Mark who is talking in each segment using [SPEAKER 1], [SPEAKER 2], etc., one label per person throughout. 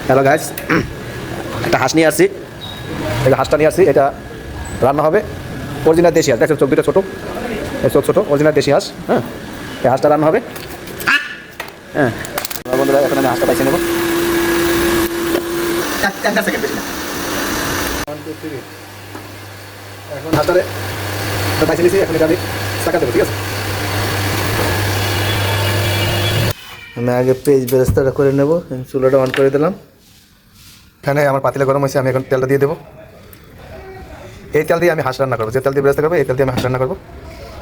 [SPEAKER 1] Hello guys, একটা হাঁস নিয়ে আসছি। এই হাঁসটা নিয়ে আসছি, এটা রান্না হবে। অরিজিনাল দেশি হাঁস, দেখছেন চোখ দুটো ছোটো, চোখ ছোটো, অরিজিনাল দেশি হাঁস। হ্যাঁ, এই হাঁসটা রান্না হবে। হ্যাঁ বন্ধুরা, এখন আমি হাঁসটা পাইছে নেব। এখন হাঁসটারে পাইছে নিয়েছি, এখন এটা আমি টাকা দেবো, ঠিক আছে।
[SPEAKER 2] আমি আগে পেঁয়াজ বেরেস্তাটা করে নেব। চুলাটা অন করে দিলাম।
[SPEAKER 1] এখানে আমার পাতিলে গরম হয়েছে, আমি এখন তেলটা দিয়ে দেবো। এই তেল দিয়ে আমি হাঁস রান্না করবো, যে তেল দিয়ে বেরেস্তা করবো এই তেল দিয়ে আমি হাঁস রান্না করবো।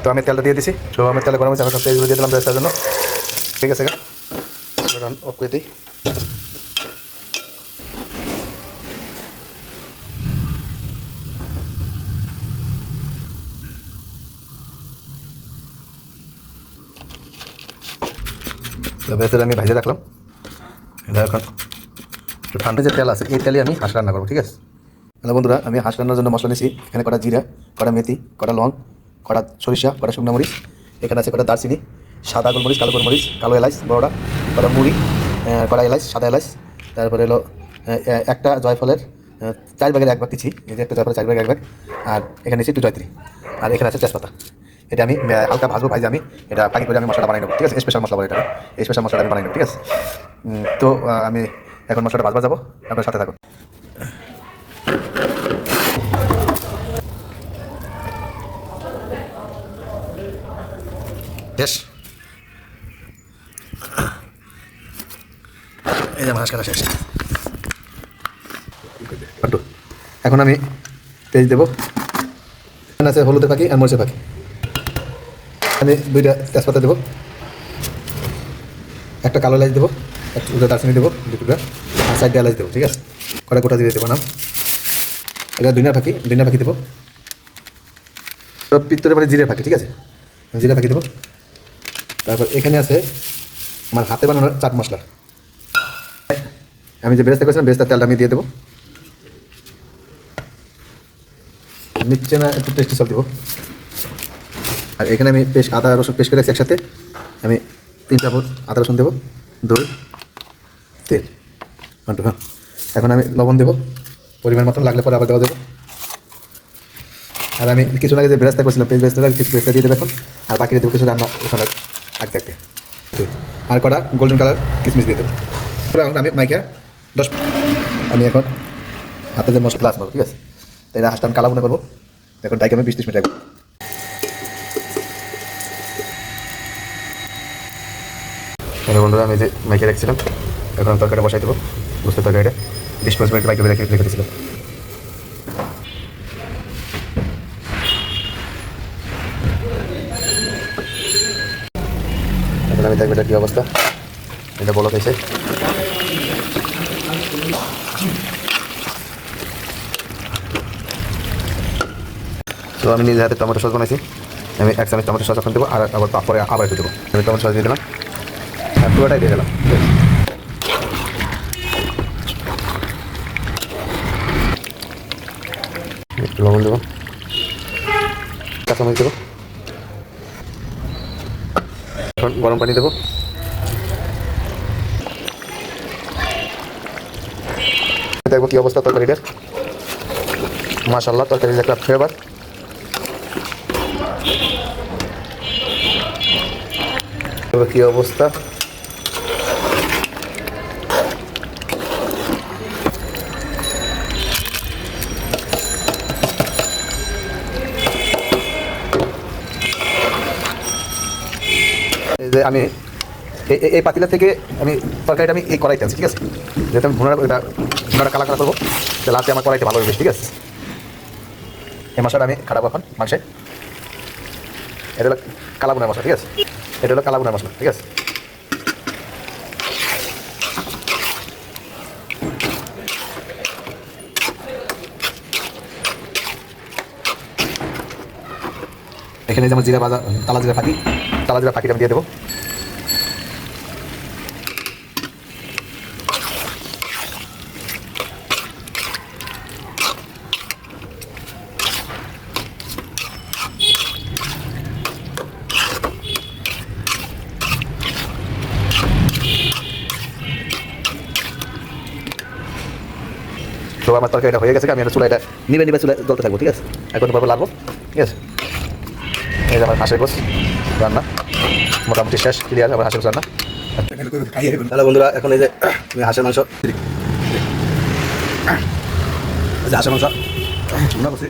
[SPEAKER 1] তো আমি তেলটা দিয়ে দিছি, তো আমি তেলে গরম হয়েছে, আমি পেঁয়াজগুলো দিয়ে দিলাম বেরেস্তার জন্য। ঠিক আছে, অফ করে দিই। বেরেস্তাটা আমি ভাজে রাখলাম। এটা এখন ঠান্ডা যে তেল আছে এই তেলে আমি হাঁস রান্না করবো, ঠিক আছে। হ্যালো বন্ধুরা, আমি হাঁস রান্নার জন্য মশলা নিয়েছি। এখানে কটা জিরা, কটা মেথি, কটা লং, কটা সরিষা, কটা শুকনো মরিচ। এখানে আছে কটা দারচিনি, সাদা গোলমরিচ, কালো গোলমরিচ, কালো এলাচ বড়টা, কটা মুড়ি, কটা এলাচ, সাদা এলাচ। তারপরে হলো একটা জয়ফলের 4/1 ভাগ দিচ্ছি। এই যে একটা জয়ফলের 4/1 ভাগ। আর এখানে নিচ্ছি একটু জয়ত্রী। আর এখানে আছে তেজপাতা। এটা আমি হালকা ভাজবো, ভাইজে আমি এটা পাকি করে আমি মশলা বানাই নেবো, ঠিক আছে। স্পেশাল মশলা বলে এটা, এই স্পেশাল মশলা আমি বানাই নেবো, ঠিক আছে। তো আমি এখন মশলাটা ভাজবা যাবো, আপনার সাথে থাকুন। বেশ, এই যে মাছ কাটা শেষ। এখন আমি পেঁয়াজ দেবো। এখানে আছে হলুদের পাখি আর মরিচের পাখি। আমি 2টা তেজপাতা দেবো, একটা কালো এলাচ দেবো, একটা দারচিনি দেবো 2 টুকরা, আর 4টা এলাচ দেবো, ঠিক আছে। কটা গোটা দিয়ে দেবো না। এটা দুনিয়া পাখি দেবো। পিত্তরে মানে জিরে পাখি, ঠিক আছে। জিরে পাখি দেবো। তারপর এখানে আছে আমার হাতে বানানোর চাট মশলা। আমি যে বেরেস্তা করেছিলাম বেরেস্তার তেলটা আমি দিয়ে দেবো। নিচে না একটু টেস্টি সব দেবো। আর এখানে আমি আদা রসুন পেস্ট করে রাখছি একসাথে। আমি 3 চামচ আদা রসুন দেবো, দই, তেল, হ্যাঁ। এখন আমি লবণ দেবো পরিমাণ মতন, লাগলে পরে আবার দেওয়া দেবো। আর আমি কিছু আগে যে বেরেস্তা করছিলাম বেরেস্তা কিছু বেরেস্তা দিয়ে দেবো এখন। আর বাকি দেবো কিছু রান্না ওখানে আগে থাকতে। আর কটা গোল্ডেন কালার কিশমিশ দিয়ে দেবো। আমি মাইকা 10 আমি এখন হাতে যে মশলা আসবো, ঠিক আছে। তাই হাঁসটা আমি কালা মনে করবো। এখন ডাইকে আমি 20-30 মিনিট রাখবো। হ্যালো বন্ধুরা, আমি যে মাইকে রাখছিলাম, এখন তরকারিটা বসাই দেবো। বুঝতে তরকারিটা 20-25 মিনিট মাইকে রেখে দিয়েছিলাম। এখন আমি দেখবো এটা কী অবস্থা। এটা বলো হয়েছে। তো আমি নিজের হাতে টমেটো সস বানাইছি। আমি 1 চামচ টমেটো সস এখন দেবো, আর আবার পরে আবার একটু দেবো। আমি টমেটো সস দিয়ে দিলাম আর পুরোটাই দিয়ে দিলাম। একটু লবণ দেবো, কাঁচামরিচ দেবো, এখন গরম পানি দেবো। দেখবো কী অবস্থা তরকারিটার। মাশাআল্লাহ, তরকারির একটা ফ্লেভার। কী অবস্থা। এই যে আমি এই পাতিলা থেকে আমি তরকারিটা আমি এই কড়াইতে আছি, ঠিক আছে। যেহেতু আমি ভুনাটা কালা করবো, তো লাস্টে আমার কড়াইতে ভালো হবে, ঠিক আছে। এই মশলাটা আমি খাটাবো এখন মাংসে। এটা হলো কালা ভুনার মশলা, ঠিক আছে। এটা হলো কালা ভুনার মশলা, ঠিক আছে। এখানে যেমন জিরা ভাজা, তালা জিরা ফাঁকিটা আমি দিয়ে দেবো। তো আমার তরকারিটা হয়ে গেছে, আমি একটা চুলা এটা নিবে নিবে চুলা জ্বলতে থাকবো, ঠিক আছে? এখন ভাবে লাগবো, ঠিক আছে? এই যে আমার হাঁসের গোস রান্না মোটামুটি শেষ, ক্লিয়ার আমার হাঁসের গোস রান্না। হ্যালো বন্ধুরা, এখন এই যে আমি হাঁসের মাংস, হাঁসের মাংস রান্না করছি।